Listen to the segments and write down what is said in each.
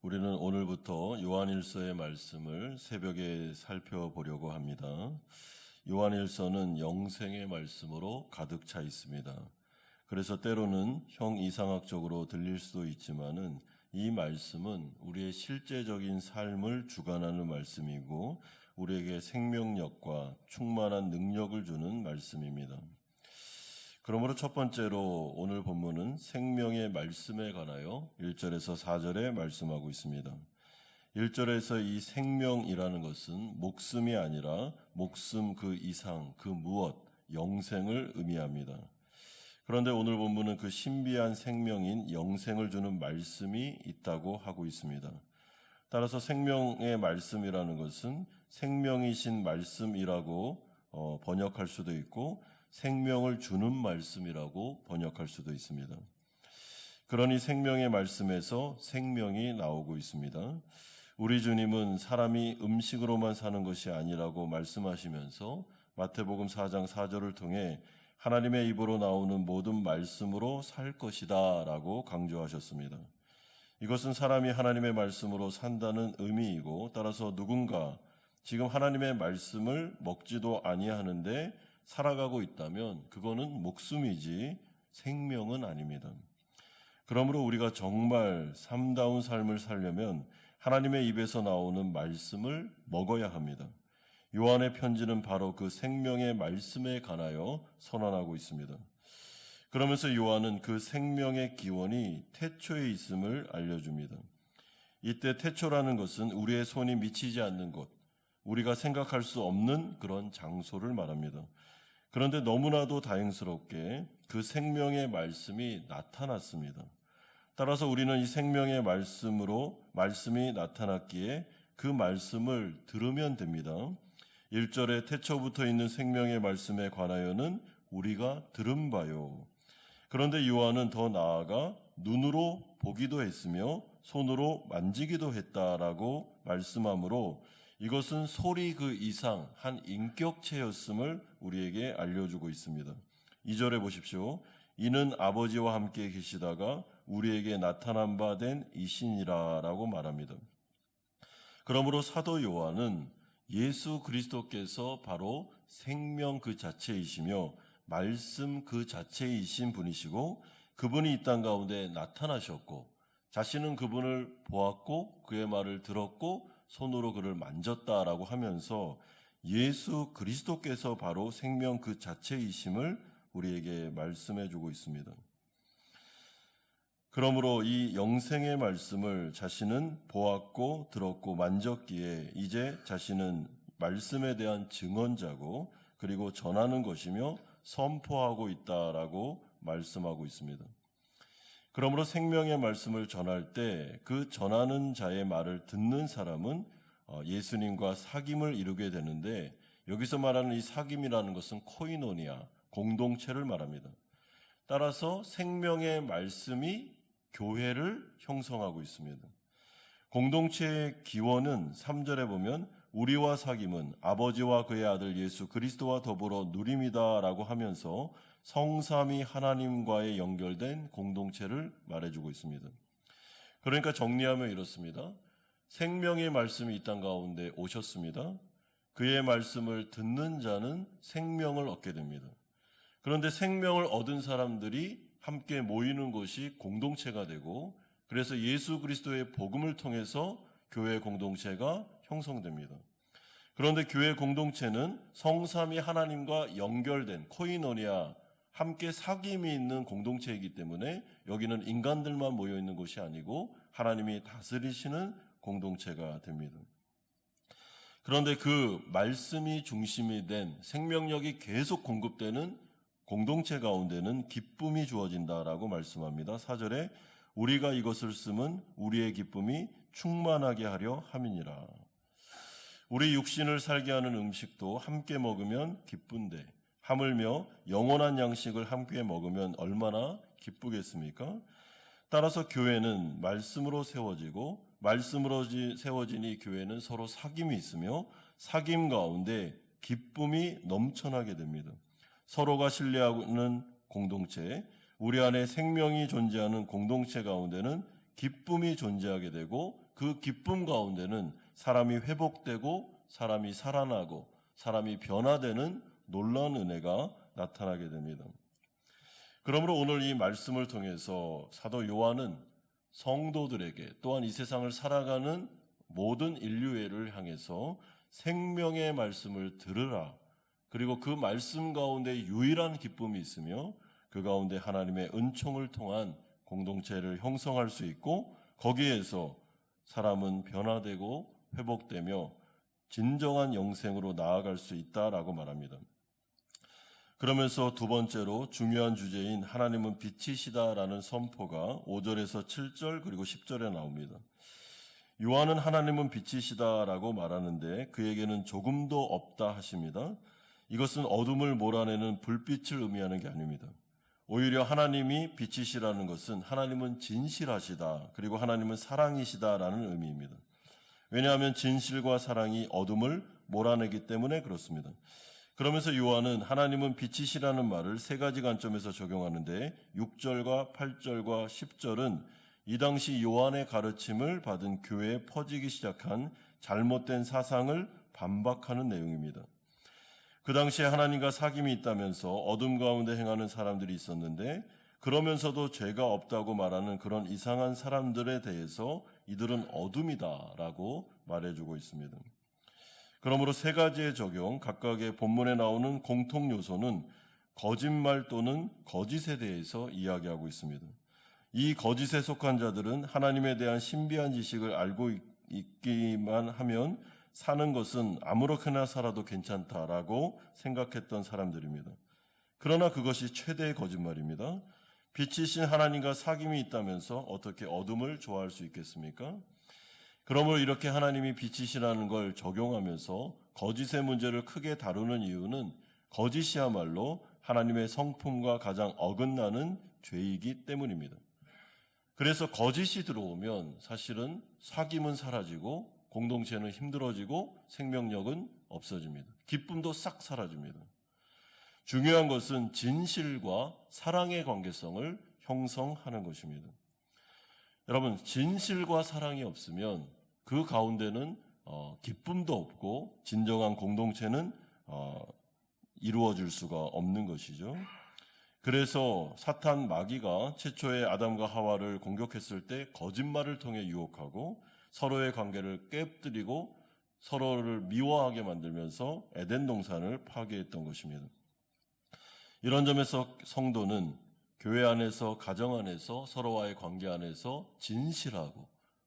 우리는 오늘부터 요한일서의 말씀을 새벽에 살펴보려고 합니다. 요한일서는 영생의 말씀으로 가득 차 있습니다. 그래서 때로는 형이상학적으로 들릴 수도 있지만은 이 말씀은 우리의 실제적인 삶을 주관하는 말씀이고 우리에게 생명력과 충만한 능력을 주는 말씀입니다. 그러므로 첫 번째로 오늘 본문은 생명의 말씀에 관하여 1절에서 4절에 말씀하고 있습니다. 1절에서 이 생명이라는 것은 목숨이 아니라 목숨 그 이상, 그 무엇, 영생을 의미합니다. 그런데 오늘 본문은 그 신비한 생명인 영생을 주는 말씀이 있다고 하고 있습니다. 따라서 생명의 말씀이라는 것은 생명이신 말씀이라고 번역할 수도 있고 생명을 주는 말씀이라고 번역할 수도 있습니다. 그러니 생명의 말씀에서 생명이 나오고 있습니다. 우리 주님은 사람이 음식으로만 사는 것이 아니라고 말씀하시면서 마태복음 4장 4절을 통해 하나님의 입으로 나오는 모든 말씀으로 살 것이다 라고 강조하셨습니다. 이것은 사람이 하나님의 말씀으로 산다는 의미이고 따라서 누군가 지금 하나님의 말씀을 먹지도 아니하는데 살아가고 있다면 그거는 목숨이지 생명은 아닙니다. 그러므로 우리가 정말 삶다운 삶을 살려면 하나님의 입에서 나오는 말씀을 먹어야 합니다. 요한의 편지는 바로 그 생명의 말씀에 관하여 선언하고 있습니다. 그러면서 요한은 그 생명의 기원이 태초에 있음을 알려줍니다. 이때 태초라는 것은 우리의 손이 미치지 않는 곳, 우리가 생각할 수 없는 그런 장소를 말합니다. 그런데 너무나도 다행스럽게 그 생명의 말씀이 나타났습니다. 따라서 우리는 이 생명의 말씀이 나타났기에 그 말씀을 들으면 됩니다. 1절에 태초부터 있는 생명의 말씀에 관하여는 우리가 들은 바요. 그런데 요한은 더 나아가 눈으로 보기도 했으며 손으로 만지기도 했다라고 말씀하므로 이것은 소리 그 이상 한 인격체였음을 우리에게 알려주고 있습니다. 2절에 보십시오. 이는 아버지와 함께 계시다가 우리에게 나타난 바 된 이신이라라고 말합니다. 그러므로 사도 요한은 예수 그리스도께서 바로 생명 그 자체이시며 말씀 그 자체이신 분이시고 그분이 이 땅 가운데 나타나셨고 자신은 그분을 보았고 그의 말을 들었고 손으로 그를 만졌다라고 하면서 예수 그리스도께서 바로 생명 그 자체이심을 우리에게 말씀해 주고 있습니다. 그러므로 이 영생의 말씀을 자신은 보았고 들었고 만졌기에 이제 자신은 말씀에 대한 증언자고 그리고 전하는 것이며 선포하고 있다라고 말씀하고 있습니다. 그러므로 생명의 말씀을 전할 때 그 전하는 자의 말을 듣는 사람은 예수님과 사귐을 이루게 되는데 여기서 말하는 이 사귐이라는 것은 코이노니아, 공동체를 말합니다. 따라서 생명의 말씀이 교회를 형성하고 있습니다. 공동체의 기원은 3절에 보면 우리와 사귐은 아버지와 그의 아들 예수 그리스도와 더불어 누림이다라고 하면서 성삼위 하나님과의 연결된 공동체를 말해주고 있습니다. 그러니까 정리하면 이렇습니다. 생명의 말씀이 이 땅 가운데 오셨습니다. 그의 말씀을 듣는 자는 생명을 얻게 됩니다. 그런데 생명을 얻은 사람들이 함께 모이는 것이 공동체가 되고 그래서 예수 그리스도의 복음을 통해서 교회 공동체가 형성됩니다. 그런데 교회 공동체는 성삼위 하나님과 연결된 코이노니아, 함께 사귐이 있는 공동체이기 때문에 여기는 인간들만 모여 있는 곳이 아니고 하나님이 다스리시는 공동체가 됩니다. 그런데 그 말씀이 중심이 된 생명력이 계속 공급되는 공동체 가운데는 기쁨이 주어진다라고 말씀합니다. 4절에 우리가 이것을 쓰면 우리의 기쁨이 충만하게 하려 함이니라. 우리 육신을 살게 하는 음식도 함께 먹으면 기쁜데 하물며 영원한 양식을 함께 먹으면 얼마나 기쁘겠습니까? 따라서 교회는 말씀으로 세워지고 말씀으로 세워진 이 교회는 서로 사귐이 있으며 사귐 가운데 기쁨이 넘쳐나게 됩니다. 서로가 신뢰하는 공동체, 우리 안에 생명이 존재하는 공동체 가운데는 기쁨이 존재하게 되고 그 기쁨 가운데는 사람이 회복되고 사람이 살아나고 사람이 변화되는 놀라운 은혜가 나타나게 됩니다. 그러므로 오늘 이 말씀을 통해서 사도 요한은 성도들에게 또한 이 세상을 살아가는 모든 인류애를 향해서 생명의 말씀을 들으라. 그리고 그 말씀 가운데 유일한 기쁨이 있으며 그 가운데 하나님의 은총을 통한 공동체를 형성할 수 있고 거기에서 사람은 변화되고 회복되며 진정한 영생으로 나아갈 수 있다라고 말합니다. 그러면서 두 번째로 중요한 주제인 하나님은 빛이시다라는 선포가 5절에서 7절 그리고 10절에 나옵니다. 요한은 하나님은 빛이시다라고 말하는데 그에게는 조금도 없다 하십니다. 이것은 어둠을 몰아내는 불빛을 의미하는 게 아닙니다. 오히려 하나님이 빛이시라는 것은 하나님은 진실하시다 그리고 하나님은 사랑이시다라는 의미입니다. 왜냐하면 진실과 사랑이 어둠을 몰아내기 때문에 그렇습니다. 그러면서 요한은 하나님은 빛이시라는 말을 세 가지 관점에서 적용하는데 6절과 8절과 10절은 이 당시 요한의 가르침을 받은 교회에 퍼지기 시작한 잘못된 사상을 반박하는 내용입니다. 그 당시에 하나님과 사귐이 있다면서 어둠 가운데 행하는 사람들이 있었는데 그러면서도 죄가 없다고 말하는 그런 이상한 사람들에 대해서 이들은 어둠이다라고 말해주고 있습니다. 그러므로 세 가지의 적용, 각각의 본문에 나오는 공통 요소는 거짓말 또는 거짓에 대해서 이야기하고 있습니다. 이 거짓에 속한 자들은 하나님에 대한 신비한 지식을 알고 있기만 하면 사는 것은 아무렇게나 살아도 괜찮다라고 생각했던 사람들입니다. 그러나 그것이 최대의 거짓말입니다. 빛이신 하나님과 사귐이 있다면서 어떻게 어둠을 좋아할 수 있겠습니까? 그러므로 이렇게 하나님이 빛이시라는 걸 적용하면서 거짓의 문제를 크게 다루는 이유는 거짓이야말로 하나님의 성품과 가장 어긋나는 죄이기 때문입니다. 그래서 거짓이 들어오면 사실은 사귐은 사라지고 공동체는 힘들어지고 생명력은 없어집니다. 기쁨도 싹 사라집니다. 중요한 것은 진실과 사랑의 관계성을 형성하는 것입니다. 여러분, 진실과 사랑이 없으면 그 가운데는 기쁨도 없고 진정한 공동체는 이루어질 수가 없는 것이죠. 그래서 사탄 마귀가 최초의 아담과 하와를 공격했을 때 거짓말을 통해 유혹하고 서로의 관계를 깨뜨리고 서로를 미워하게 만들면서 에덴 동산을 파괴했던 것입니다. 이런 점에서 성도는 교회 안에서, 가정 안에서, 서로와의 관계 안에서 진실하고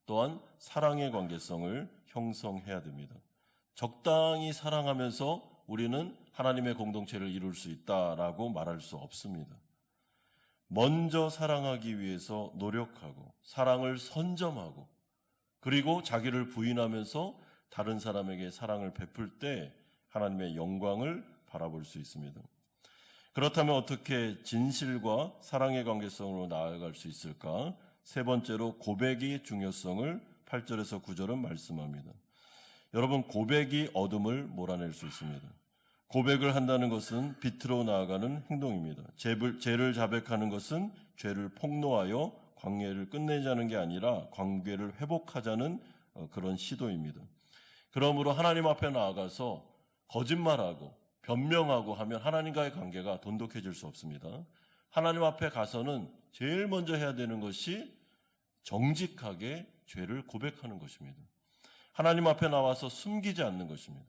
또한 사랑의 관계성을 형성해야 됩니다. 적당히 사랑하면서 우리는 하나님의 공동체를 이룰 수 있다라고 말할 수 없습니다. 먼저 사랑하기 위해서 노력하고 사랑을 선점하고 그리고 자기를 부인하면서 다른 사람에게 사랑을 베풀 때 하나님의 영광을 바라볼 수 있습니다. 그렇다면 어떻게 진실과 사랑의 관계성으로 나아갈 수 있을까? 세 번째로 고백의 중요성을 8절에서 9절은 말씀합니다. 여러분, 고백이 어둠을 몰아낼 수 있습니다. 고백을 한다는 것은 빛으로 나아가는 행동입니다. 죄를 자백하는 것은 죄를 폭로하여 관계를 끝내자는 게 아니라 관계를 회복하자는 그런 시도입니다. 그러므로 하나님 앞에 나아가서 거짓말하고 변명하고 하면 하나님과의 관계가 돈독해질 수 없습니다. 하나님 앞에 가서는 제일 먼저 해야 되는 것이 정직하게 죄를 고백하는 것입니다. 하나님 앞에 나와서 숨기지 않는 것입니다.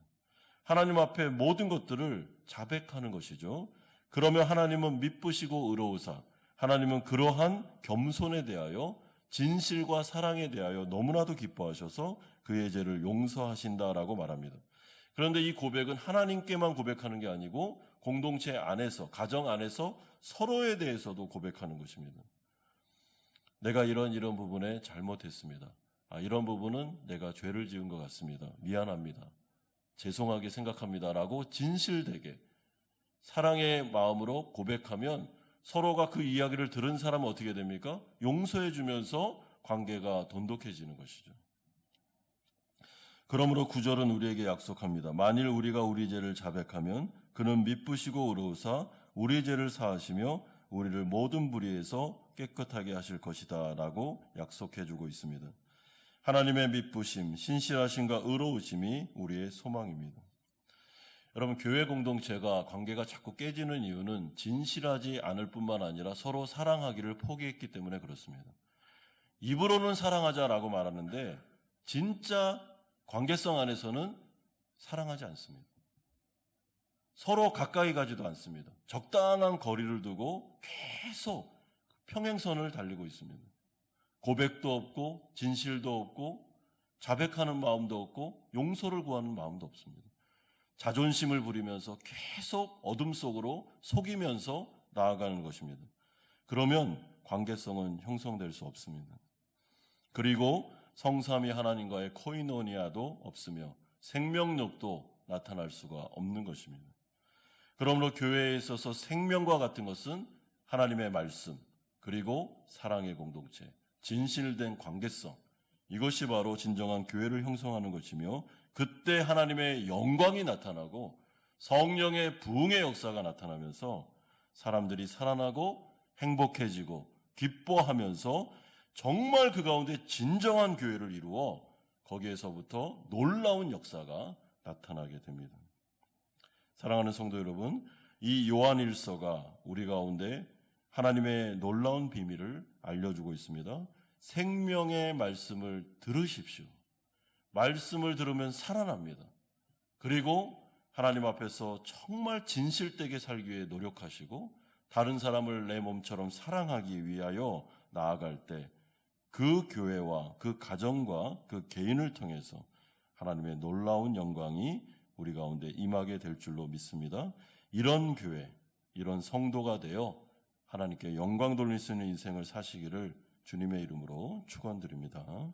하나님 앞에 모든 것들을 자백하는 것이죠. 그러면 하나님은 미쁘시고 의로우사, 하나님은 그러한 겸손에 대하여 진실과 사랑에 대하여 너무나도 기뻐하셔서 그의 죄를 용서하신다라고 말합니다. 그런데 이 고백은 하나님께만 고백하는 게 아니고 공동체 안에서, 가정 안에서 서로에 대해서도 고백하는 것입니다. 내가 이런 부분에 잘못했습니다. 이런 부분은 내가 죄를 지은 것 같습니다. 미안합니다. 죄송하게 생각합니다라고 진실되게 사랑의 마음으로 고백하면 서로가 그 이야기를 들은 사람은 어떻게 됩니까? 용서해 주면서 관계가 돈독해지는 것이죠. 그러므로 9절은 우리에게 약속합니다. 만일 우리가 우리 죄를 자백하면 그는 미쁘시고 의로우사 우리 죄를 사하시며 우리를 모든 불의에서 깨끗하게 하실 것이다 라고 약속해 주고 있습니다. 하나님의 미쁘심, 신실하심과 의로우심이 우리의 소망입니다. 여러분, 교회 공동체가 관계가 자꾸 깨지는 이유는 진실하지 않을 뿐만 아니라 서로 사랑하기를 포기했기 때문에 그렇습니다. 입으로는 사랑하자라고 말하는데 진짜 관계성 안에서는 사랑하지 않습니다. 서로 가까이 가지도 않습니다. 적당한 거리를 두고 계속 평행선을 달리고 있습니다. 고백도 없고 진실도 없고 자백하는 마음도 없고 용서를 구하는 마음도 없습니다. 자존심을 부리면서 계속 어둠 속으로 속이면서 나아가는 것입니다. 그러면 관계성은 형성될 수 없습니다. 그리고 성삼위 하나님과의 코이노니아도 없으며 생명력도 나타날 수가 없는 것입니다. 그러므로 교회에 있어서 생명과 같은 것은 하나님의 말씀, 그리고 사랑의 공동체, 진실된 관계성, 이것이 바로 진정한 교회를 형성하는 것이며 그때 하나님의 영광이 나타나고 성령의 부흥의 역사가 나타나면서 사람들이 살아나고 행복해지고 기뻐하면서 정말 그 가운데 진정한 교회를 이루어 거기에서부터 놀라운 역사가 나타나게 됩니다. 사랑하는 성도 여러분, 이 요한일서가 우리 가운데 하나님의 놀라운 비밀을 알려주고 있습니다. 생명의 말씀을 들으십시오. 말씀을 들으면 살아납니다. 그리고 하나님 앞에서 정말 진실되게 살기 위해 노력하시고 다른 사람을 내 몸처럼 사랑하기 위하여 나아갈 때 그 교회와 그 가정과 그 개인을 통해서 하나님의 놀라운 영광이 우리 가운데 임하게 될 줄로 믿습니다. 이런 교회, 이런 성도가 되어 하나님께 영광 돌릴 수 있는 인생을 사시기를 주님의 이름으로 축원드립니다.